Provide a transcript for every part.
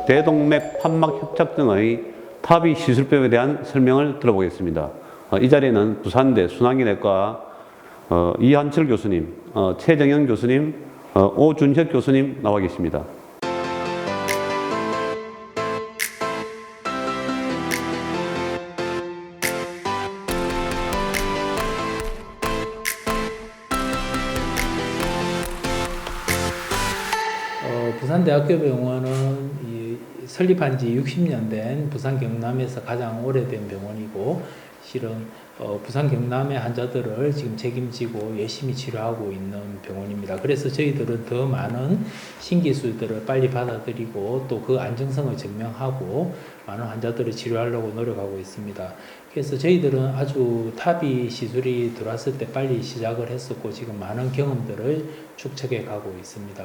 대동맥 판막 협착증의 탑이 시술법에 대한 설명을 들어보겠습니다. 이 자리에는 부산대 순환기내과 이한철 교수님, 최정영 교수님, 오준혁 교수님 나와 계십니다. 부산대학교병원은 설립한 지 60년 된 부산 경남에서 가장 오래된 병원이고, 실은 부산 경남의 환자들을 지금 책임지고 열심히 치료하고 있는 병원입니다. 그래서 저희들은 더 많은 신기술들을 빨리 받아들이고 또 그 안정성을 증명하고 많은 환자들을 치료하려고 노력하고 있습니다. 그래서 저희들은 아주 탑이 시술이 들어왔을 때 빨리 시작을 했었고 지금 많은 경험들을 축적해 가고 있습니다.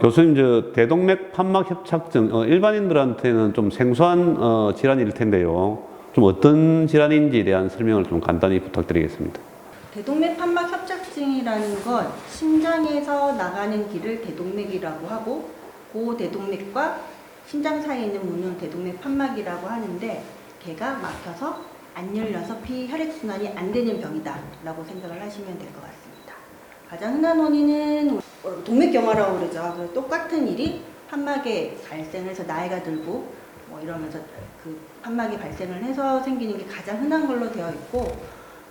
교수님, 저 대동맥 판막 협착증 일반인들한테는 좀 생소한 질환일 텐데요. 좀 어떤 질환인지에 대한 설명을 좀 간단히 부탁드리겠습니다. 대동맥 판막 협착증이라는 건 심장에서 나가는 길을 대동맥이라고 하고, 그 대동맥과 심장 사이에 있는 문을 대동맥 판막이라고 하는데, 걔가 막혀서 안 열려서 피 혈액순환이 안 되는 병이다 라고 생각을 하시면 될 것 같습니다. 가장 흔한 원인은 동맥경화라고 그러죠. 그래서 똑같은 일이 판막에 발생을 해서 나이가 들고 뭐 이러면서 그 판막이 발생을 해서 생기는 게 가장 흔한 걸로 되어 있고,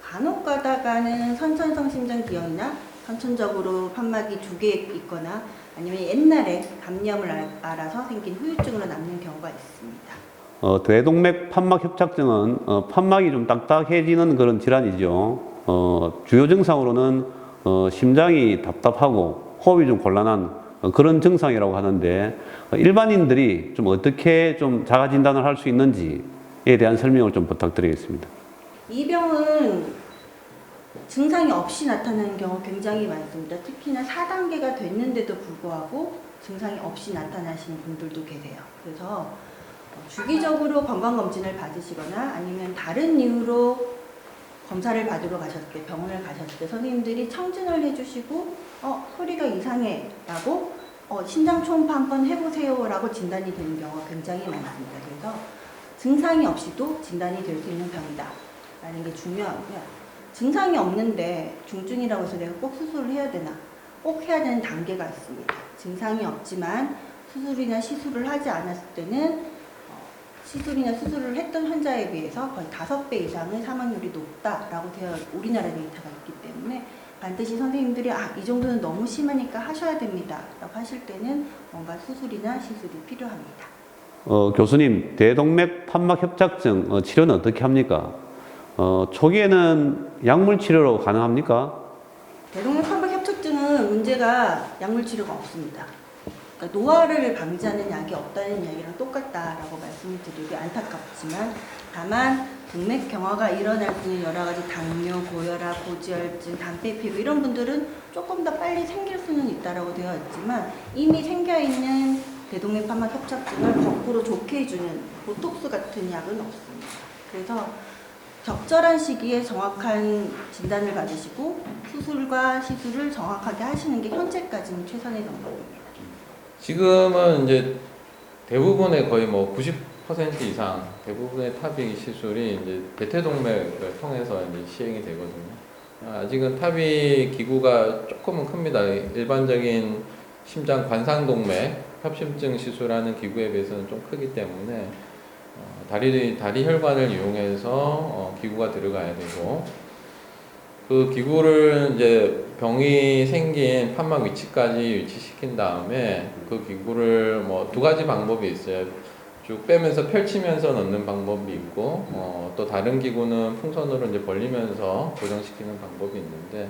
간혹 가다가는 선천성 심장기형이나 선천적으로 판막이 두 개 있거나 아니면 옛날에 감염을 알아서 생긴 후유증으로 남는 경우가 있습니다. 대동맥 판막 협착증은 판막이 좀 딱딱해지는 그런 질환이죠. 주요 증상으로는 심장이 답답하고 호흡이 좀 곤란한 그런 증상이라고 하는데, 일반인들이 좀 어떻게 좀 자가 진단을 할 수 있는지에 대한 설명을 좀 부탁드리겠습니다. 이 병은 증상이 없이 나타나는 경우가 굉장히 많습니다. 특히나 4단계가 됐는데도 불구하고 증상이 없이 나타나시는 분들도 계세요. 그래서 주기적으로 건강검진을 받으시거나 아니면 다른 이유로 검사를 받으러 가셨을 때, 병원을 가셨을 때 선생님들이 청진을 해주시고 소리가 이상해 라고 심장 초음파 한번 해보세요 라고 진단이 되는 경우가 굉장히 많습니다. 그래서 증상이 없이도 진단이 될 수 있는 병이다 라는 게 중요하고요. 증상이 없는데 중증이라고 해서 내가 꼭 수술을 해야 되나? 꼭 해야 되는 단계가 있습니다. 증상이 없지만 수술이나 시술을 하지 않았을 때는 시술이나 수술을 했던 환자에 비해서 거의 5배 이상의 사망률이 높다라고 되어 우리나라 데이터가 있기 때문에 반드시 선생님들이 이 정도는 너무 심하니까 하셔야 됩니다 라고 하실 때는 뭔가 수술이나 시술이 필요합니다. 교수님, 대동맥 판막 협착증 치료는 어떻게 합니까? 초기에는 약물 치료로 가능합니까? 대동맥 판막 협착증은 문제가 약물 치료가 없습니다. 그러니까 노화를 방지하는 약이 없다는 이야기랑 똑같다라고 말씀을 드리기 안타깝지만, 다만 동맥 경화가 일어날 수 있는 여러 가지 당뇨, 고혈압, 고지혈증, 담배피부 이런 분들은 조금 더 빨리 생길 수는 있다라고 되어 있지만, 이미 생겨 있는 대동맥 판막 협착증을 거꾸로 좋게 해주는 보톡스 같은 약은 없습니다. 그래서 적절한 시기에 정확한 진단을 받으시고 수술과 시술을 정확하게 하시는 게 현재까지는 최선의 방법입니다. 지금은 이제 대부분의 거의 뭐 90% 이상 대부분의 탑이 시술이 이제 대퇴동맥을 통해서 이제 시행이 되거든요. 아직은 탑이 기구가 조금은 큽니다. 일반적인 심장 관상동맥 협심증 시술하는 기구에 비해서는 좀 크기 때문에 다리 혈관을 이용해서 기구가 들어가야 되고, 그 기구를 이제 병이 생긴 판막 위치까지 위치시킨 다음에 그 기구를 뭐 2가지 방법이 있어요. 쭉 빼면서 펼치면서 넣는 방법이 있고, 또 다른 기구는 풍선으로 이제 벌리면서 고정시키는 방법이 있는데,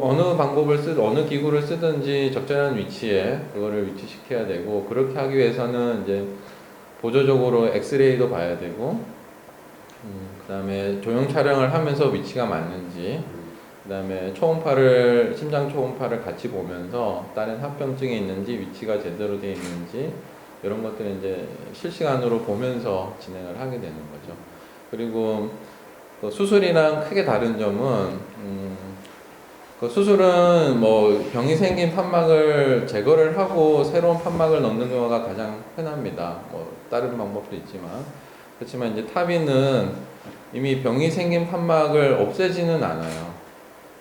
어느 기구를 쓰든지 적절한 위치에 그거를 위치시켜야 되고, 그렇게 하기 위해서는 이제 보조적으로 엑스레이도 봐야 되고, 그 다음에 조형 촬영을 하면서 위치가 맞는지, 그 다음에 심장 초음파를 같이 보면서 다른 합병증이 있는지 위치가 제대로 되어 있는지 이런 것들을 이제 실시간으로 보면서 진행을 하게 되는 거죠. 그리고 또 수술이랑 크게 다른 점은 그 수술은 뭐 병이 생긴 판막을 제거를 하고 새로운 판막을 넣는 경우가 가장 흔합니다. 뭐 다른 방법도 있지만 그렇지만 이제 타비는 이미 병이 생긴 판막을 없애지는 않아요.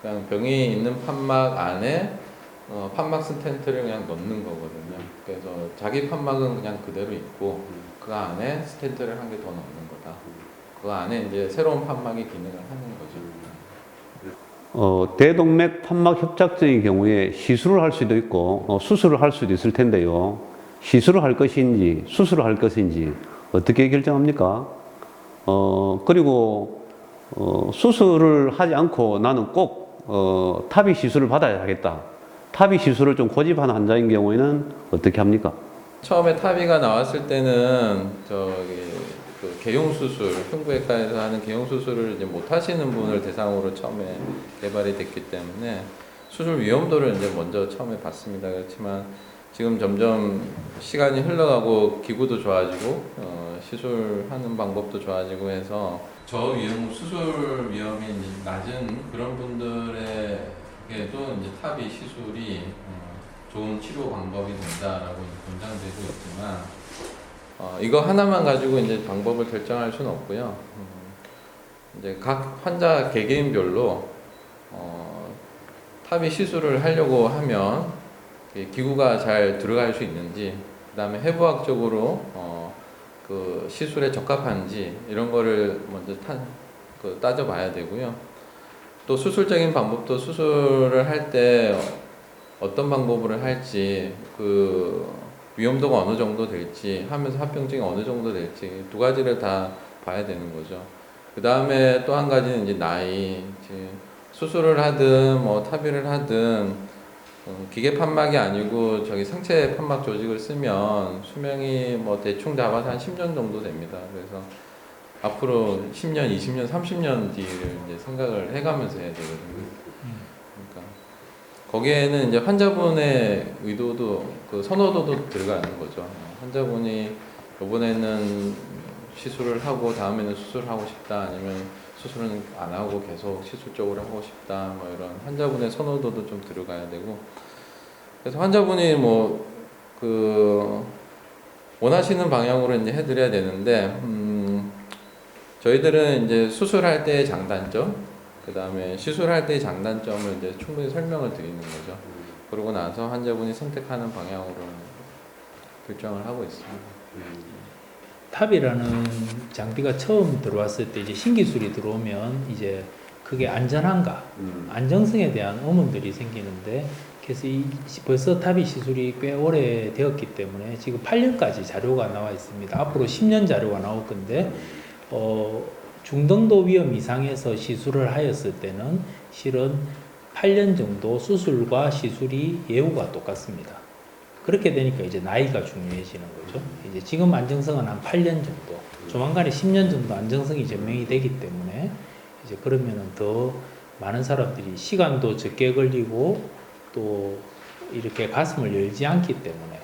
그냥 병이 있는 판막 안에 판막 스텐트를 그냥 넣는 거거든요. 그래서 자기 판막은 그냥 그대로 있고 그 안에 스텐트를 한 개 더 넣는 거다. 그 안에 이제 새로운 판막이 기능을 하는 거죠. 대동맥 판막 협착증의 경우에 시술을 할 수도 있고 수술을 할 수도 있을 텐데요. 시술을 할 것인지 수술을 할 것인지 어떻게 결정합니까? 그리고 수술을 하지 않고 나는 꼭 타비 시술을 받아야 하겠다. 타비 시술을 좀 고집하는 환자인 경우에는 어떻게 합니까? 처음에 타비가 나왔을 때는 그 개용 수술, 흉부외과에서 하는 개용 수술을 이제 못 하시는 분을 대상으로 처음에 개발이 됐기 때문에 수술 위험도를 이제 먼저 처음에 봤습니다. 그렇지만 지금 점점 시간이 흘러가고 기구도 좋아지고 시술하는 방법도 좋아지고 해서 저위험 수술 위험이 이제 낮은 그런 분들에게도 이제 타비 시술이 좋은 치료 방법이 된다라고 권장되고 있지만 이거 하나만 가지고 이제 방법을 결정할 수는 없고요. 이제 각 환자 개개인별로 타비 시술을 하려고 하면 기구가 잘 들어갈 수 있는지, 그다음에 해부학적으로 그 시술에 적합한지 이런 거를 먼저 따져봐야 되고요. 또 수술적인 방법도 수술을 할 때 어떤 방법으로 할지, 그 위험도가 어느 정도 될지, 하면서 합병증이 어느 정도 될지 두 가지를 다 봐야 되는 거죠. 그 다음에 또 한 가지는 이제 나이, 수술을 하든 뭐 타비를 하든 기계 판막이 아니고 저기 상체 판막 조직을 쓰면 수명이 뭐 대충 잡아서 한 10년 정도 됩니다. 그래서 앞으로 10년, 20년, 30년 뒤를 이제 생각을 해가면서 해야 되거든요. 그러니까 거기에는 이제 환자분의 의도도, 그 선호도도 들어가는 거죠. 환자분이 이번에는 시술을 하고 다음에는 수술하고 싶다, 아니면 수술은 안 하고 계속 시술 쪽으로 하고 싶다, 뭐 이런 환자분의 선호도도 좀 들어가야 되고, 그래서 환자분이 뭐 그 원하시는 방향으로 이제 해드려야 되는데, 저희들은 이제 수술할 때의 장단점, 그 다음에 시술할 때의 장단점을 이제 충분히 설명을 드리는 거죠. 그러고 나서 환자분이 선택하는 방향으로 결정을 하고 있습니다. 탑이라는 장비가 처음 들어왔을 때 이제 신기술이 들어오면 이제 그게 안전한가, 안정성에 대한 의문들이 생기는데, 그래서 벌써 탑이 시술이 꽤 오래 되었기 때문에 지금 8년까지 자료가 나와 있습니다. 앞으로 10년 자료가 나올 건데, 중등도 위험 이상에서 시술을 하였을 때는 실은 8년 정도 수술과 시술이 예후가 똑같습니다. 그렇게 되니까 이제 나이가 중요해지는 거죠. 이제 지금 안정성은 한 8년 정도, 조만간에 10년 정도 안정성이 증명이 되기 때문에 이제 그러면은 더 많은 사람들이 시간도 적게 걸리고 또 이렇게 가슴을 열지 않기 때문에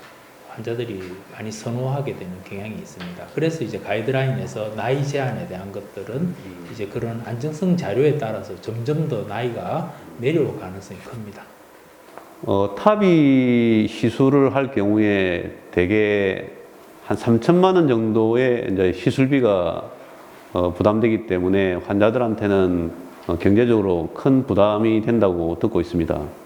환자들이 많이 선호하게 되는 경향이 있습니다. 그래서 이제 가이드라인에서 나이 제한에 대한 것들은 이제 그런 안정성 자료에 따라서 점점 더 나이가 내려올 가능성이 큽니다. 탑이 시술을 할 경우에 대개 한 3천만 원 정도의 이제 시술비가 부담되기 때문에 환자들한테는 경제적으로 큰 부담이 된다고 듣고 있습니다.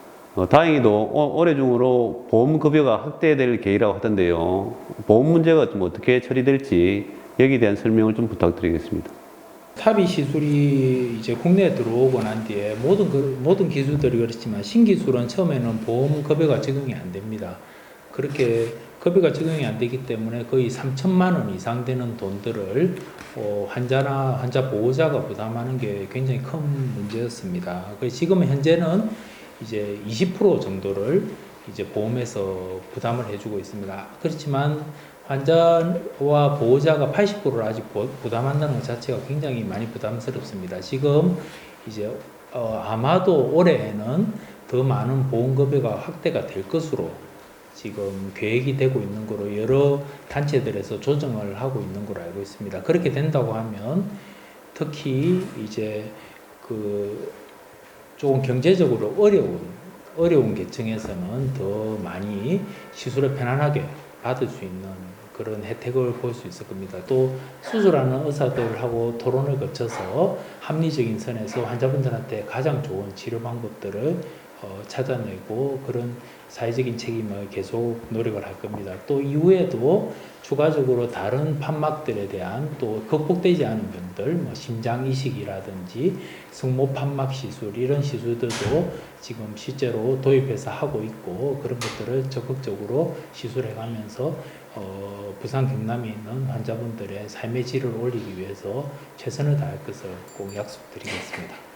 다행히도 올해 중으로 보험 급여가 확대될 계획이라고 하던데요. 보험 문제가 좀 어떻게 처리될지 여기에 대한 설명을 좀 부탁드리겠습니다. 탑이 시술이 이제 국내에 들어오고 난 뒤에 모든 기술들이 그렇지만 신기술은 처음에는 보험 급여가 적용이 안 됩니다. 그렇게 급여가 적용이 안 되기 때문에 거의 3천만 원 이상 되는 돈들을 환자나 환자 보호자가 부담하는 게 굉장히 큰 문제였습니다. 그래서 지금 현재는 이제 20% 정도를 이제 보험에서 부담을 해주고 있습니다. 그렇지만 환자와 보호자가 80%를 아직 부담한다는 것 자체가 굉장히 많이 부담스럽습니다. 지금 이제 아마도 올해에는 더 많은 보험급여가 확대가 될 것으로 지금 계획이 되고 있는 거로 여러 단체들에서 조정을 하고 있는 걸로 알고 있습니다. 그렇게 된다고 하면 특히 이제 그 조금 경제적으로 어려운 계층에서는 더 많이 시술을 편안하게 받을 수 있는 그런 혜택을 볼 수 있을 겁니다. 또 수술하는 의사들하고 토론을 거쳐서 합리적인 선에서 환자분들한테 가장 좋은 치료 방법들을 찾아내고 그런 사회적인 책임을 계속 노력을 할 겁니다. 또 이후에도 추가적으로 다른 판막들에 대한 또 극복되지 않은 병들, 뭐 심장 이식이라든지 승모 판막 시술 이런 시술들도 지금 실제로 도입해서 하고 있고 그런 것들을 적극적으로 시술해가면서 부산 경남에 있는 환자분들의 삶의 질을 올리기 위해서 최선을 다할 것을 꼭 약속드리겠습니다.